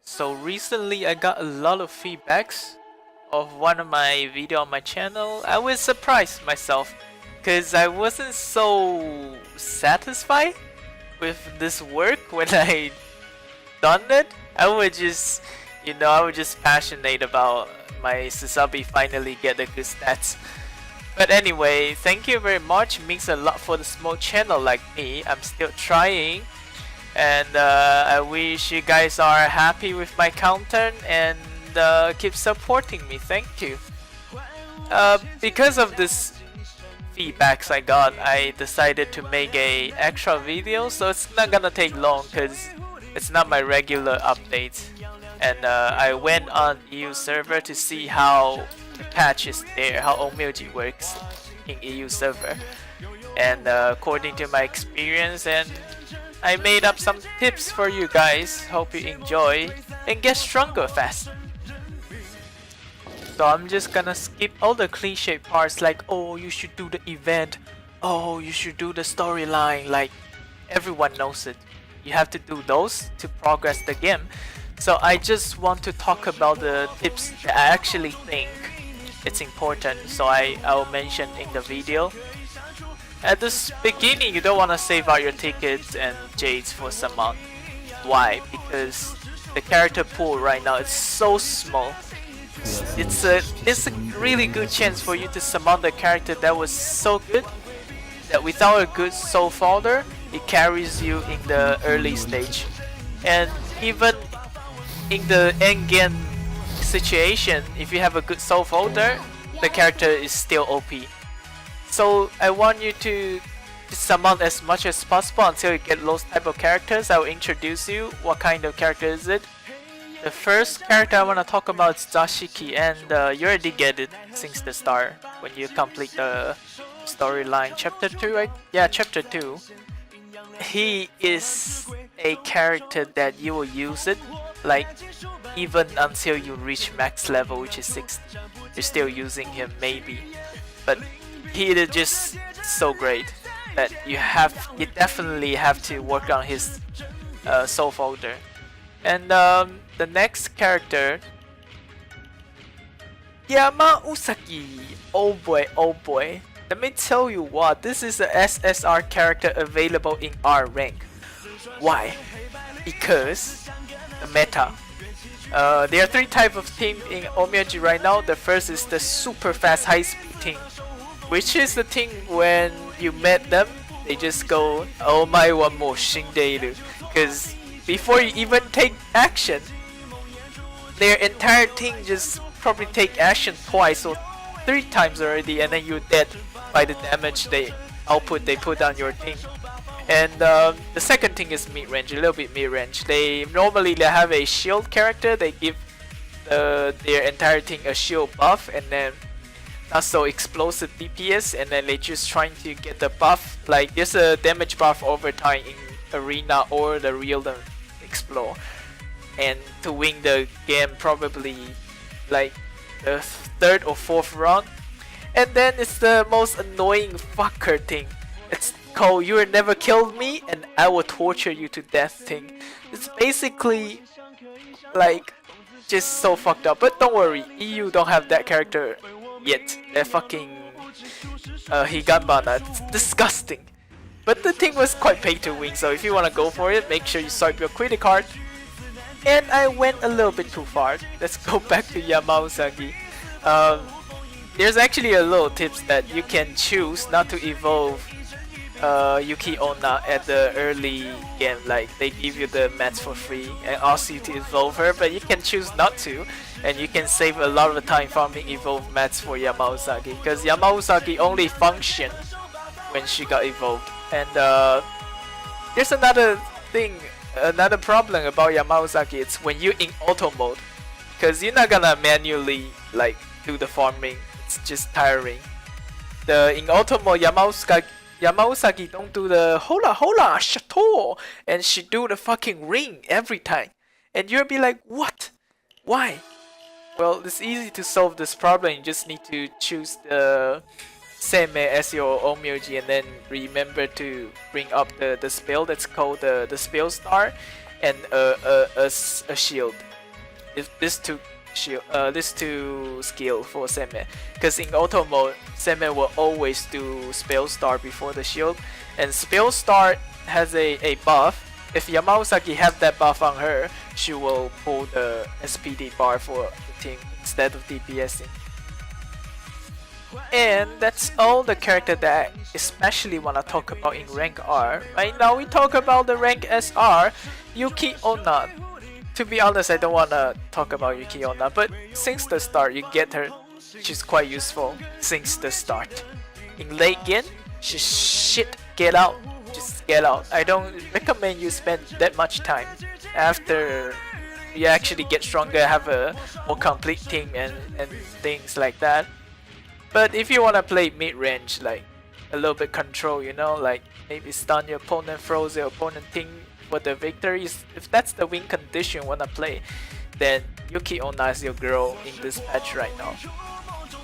So recently I got a lot of feedbacks of one of my video on my channel. I was surprised myself because I wasn't so satisfied with this work when I done it. I was just passionate about my Susabi finally get a good stats. But anyway, thank you very much. It means a lot for the small channel like me. I'm still trying. And I wish you guys are happy with my content and keep supporting me. Thank you. Because of this feedbacks I got, I decided to make a extra video, so it's not gonna take long because it's not my regular updates. And I went on EU server to see how the patch is there, how Onmyoji works in EU server. And according to my experience, and I made up some tips for you guys. Hope you enjoy and get stronger fast. So I'm just gonna skip all the cliche parts like, oh, you should do the event, oh, you should do the storyline, like everyone knows it. You have to do those to progress the game. So I just want to talk about the tips that I actually think it's important, so I'll mention in the video. At this beginning, you don't want to save out your tickets and jades for summon. Why? Because the character pool right now is so small. It's a really good chance for you to summon the character that was so good that without a good soul folder, it carries you in the early stage. And even in the end game situation, if you have a good soul folder, the character is still OP. So I want you to summon as much as possible until you get those type of characters. I'll introduce you. What kind of character is it? The first character I want to talk about is Zashiki, and you already get it since the start when you complete the storyline. Chapter 2, right? Yeah, Chapter 2. He is a character that you will use it, like, even until you reach max level, which is 60. You're still using him, maybe. But he is just so great that you definitely have to work on his soul folder. And the next character, Yamausaki. Oh boy, oh boy. Let me tell you what, this is a SSR character available in R rank. Why? Because the meta. There are three types of team in Onmyoji right now. The first is the super fast high speed team, which is the thing when you met them, they just go, oh my one more shindeiru. Because before you even take action, their entire team just probably take action twice or 3 times already, and then you're dead by the damage they put on your team. And the second thing is mid-range, a little bit mid-range. They have a shield character, they give their entire team a shield buff, and then not so explosive DPS, and then they just trying to get the buff, like there's a damage buff over time in arena or the real explore, and to win the game probably like the 3rd or 4th round. And then it's the most annoying fucker thing. It's called "You Will Never Kill Me and I Will Torture You to Death" thing. It's basically like just so fucked up. But don't worry, EU don't have that character yet. That fucking Higambana, it's disgusting. But the thing was quite pay to win, so if you wanna go for it, make sure you swipe your credit card. And I went a little bit too far. Let's go back to Yamausagi. There's actually a little tips that you can choose not to evolve Yuki Onna at the early game. Like they give you the mats for free and ask you to evolve her, but you can choose not to, and you can save a lot of time farming evolved mats for Yamausagi, because Yamausagi only functioned when she got evolved. And there's another thing, another problem about Yamausagi. It's when you're in auto mode, because you're not gonna manually like do the farming. It's just tiring. In auto mode, Yamausagi don't do the hola hola chateau, and she do the fucking ring every time, and you'll be like, what? Why? Well, it's easy to solve this problem. You just need to choose the same as your Onmyoji, and then remember to bring up the spell that's called the spell star, and a shield. if this two skill for Seme, because in auto mode Seme will always do spell star before the shield, and spell star has a buff. If Yamausaki have that buff on her, she will pull the SPD bar for the team instead of DPSing. And that's all the character that I especially want to talk about in rank R. Right now we talk about the rank SR, Yuki Onna. To be honest, I don't want to talk about Yuki Onna, but since the start you get her, she's quite useful since the start. In late game, she's shit, get out. Just get out. I don't recommend you spend that much time. After you actually get stronger, have a more complete team and things like that. But if you wanna play mid-range, like a little bit control, you know, like maybe stun your opponent, froze your opponent team for the victories. If that's the win condition you wanna play, then Yuki Onna is your girl in this patch right now.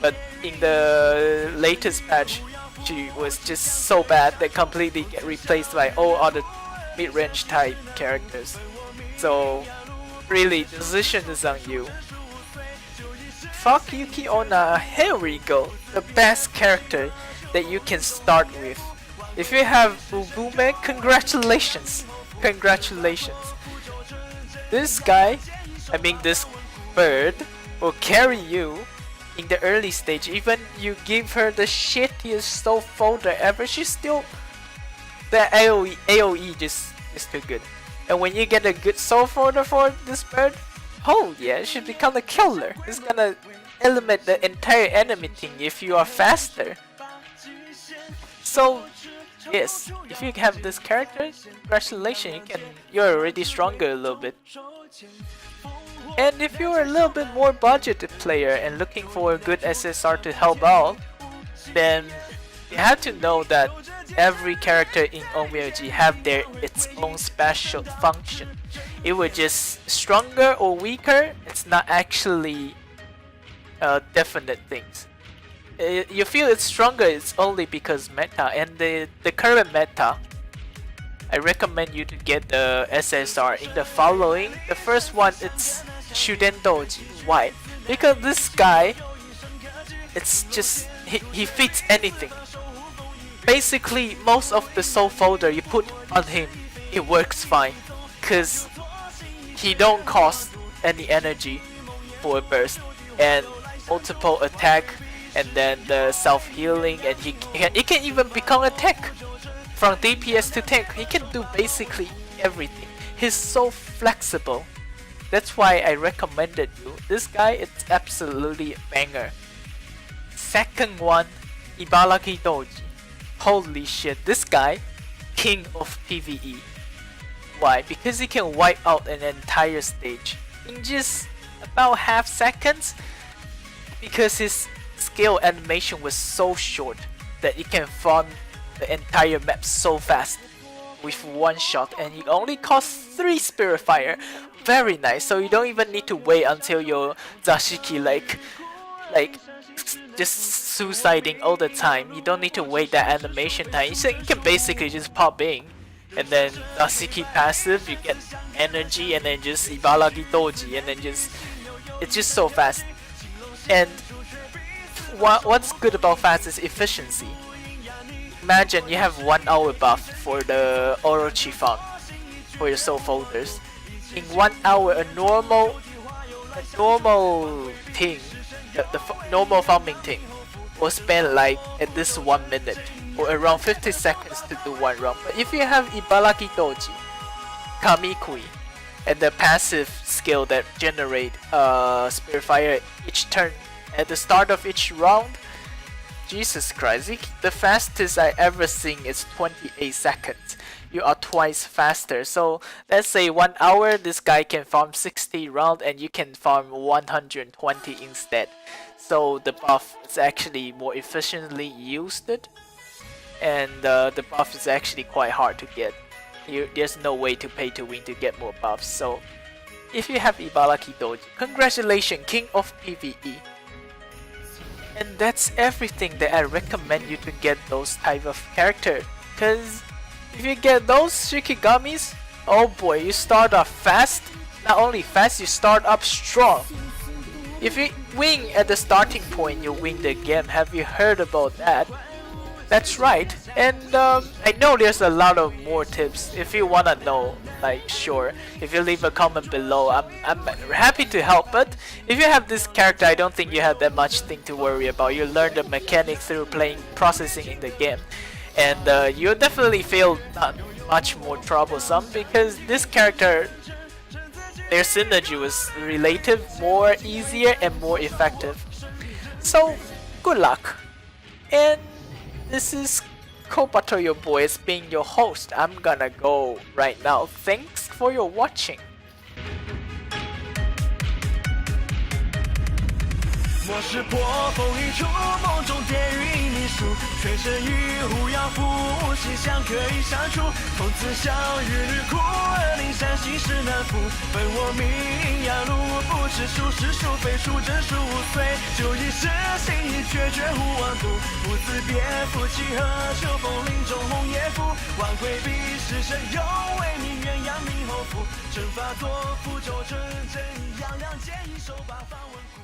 But in the latest patch, she was just so bad that completely get replaced by all other mid-range type characters. So really, the decision is on you. Fuck Yuki Onna, here we go. The best character that you can start with. If you have Ugume, congratulations. Congratulations. This guy, this bird, will carry you in the early stage. Even you give her the shittiest soul folder ever, she's still, the AoE just is too good. And when you get a good soul folder for this bird, oh yeah, it should become a killer. It's gonna eliminate the entire enemy team if you are faster. So yes, if you have this character, congratulations, you're already stronger a little bit. And if you're a little bit more budgeted player and looking for a good SSR to help out, then you have to know that every character in Onmyoji have its own special function. It was just stronger or weaker, it's not actually definite things. You feel it's stronger, it's only because meta, and the current meta, I recommend you to get the SSR in the following. The first one, it's Shuden Doji. Why? Because this guy, it's just, he fits anything. Basically, most of the soul folder you put on him, it works fine. Cause he don't cost any energy for a burst, and multiple attack, and then the self-healing, and he can even become a tech. From DPS to tank, he can do basically everything. He's so flexible. That's why I recommended you. This guy, it's absolutely a banger. Second one, Ibaraki Doji. Holy shit, this guy, king of PvE. Why? Because he can wipe out an entire stage in just about half seconds. Because his skill animation was so short that he can farm the entire map so fast with one shot, and he only costs 3 Spirit Fire. Very nice, so you don't even need to wait until your Zashiki like just suiciding all the time. You don't need to wait that animation time. So you can basically just pop in, and then Zashiki passive, you get energy, and then just Ibaraki Doji, and then it's just so fast. And what's good about fast is efficiency. Imagine you have 1 hour buff for the Orochi farm for your soul folders. In 1 hour, a normal team, the normal farming team, will spend like at least 1 minute or around 50 seconds to do 1 round. But if you have Ibaraki Doji, Kamikui, and the passive skill that generate Spirit Fire each turn at the start of each round, Jesus Christ, the fastest I ever seen is 28 seconds. You are twice faster. So let's say 1 hour, this guy can farm 60 rounds and you can farm 120 instead. So the buff is actually more efficiently used, and the buff is actually quite hard to get. There's no way to pay to win to get more buffs. So if you have Ibaraki Doji, congratulations, King of PvE. And that's everything that I recommend you to get those type of character. Cause if you get those Shikigamis, oh boy, you start off fast, not only fast, you start up strong. If you win at the starting point, you win the game. Have you heard about that? That's right. And I know there's a lot of more tips. If you wanna know, like, sure, if you leave a comment below, I'm happy to help. But if you have this character, I don't think you have that much thing to worry about. You learn the mechanics through processing in the game, and you'll definitely feel not much more troublesome because this character, their synergy was relative, more easier and more effective. So good luck. And this is Kobato, your boy, as being your host. I'm gonna go right now. Thanks for your watching. 末世破风一出，梦中电云秘术，全身玉护要服，形象可以删除。从此相遇日苦，灵山心事难负。本我命阳路，不知数是数非，数真数岁。就一世心意决绝无妄度，不自别负契合，秋风林中红叶拂。万鬼必是神有为命，鸳鸯命后福。阵法作符咒纯真，样样皆以手把方稳固。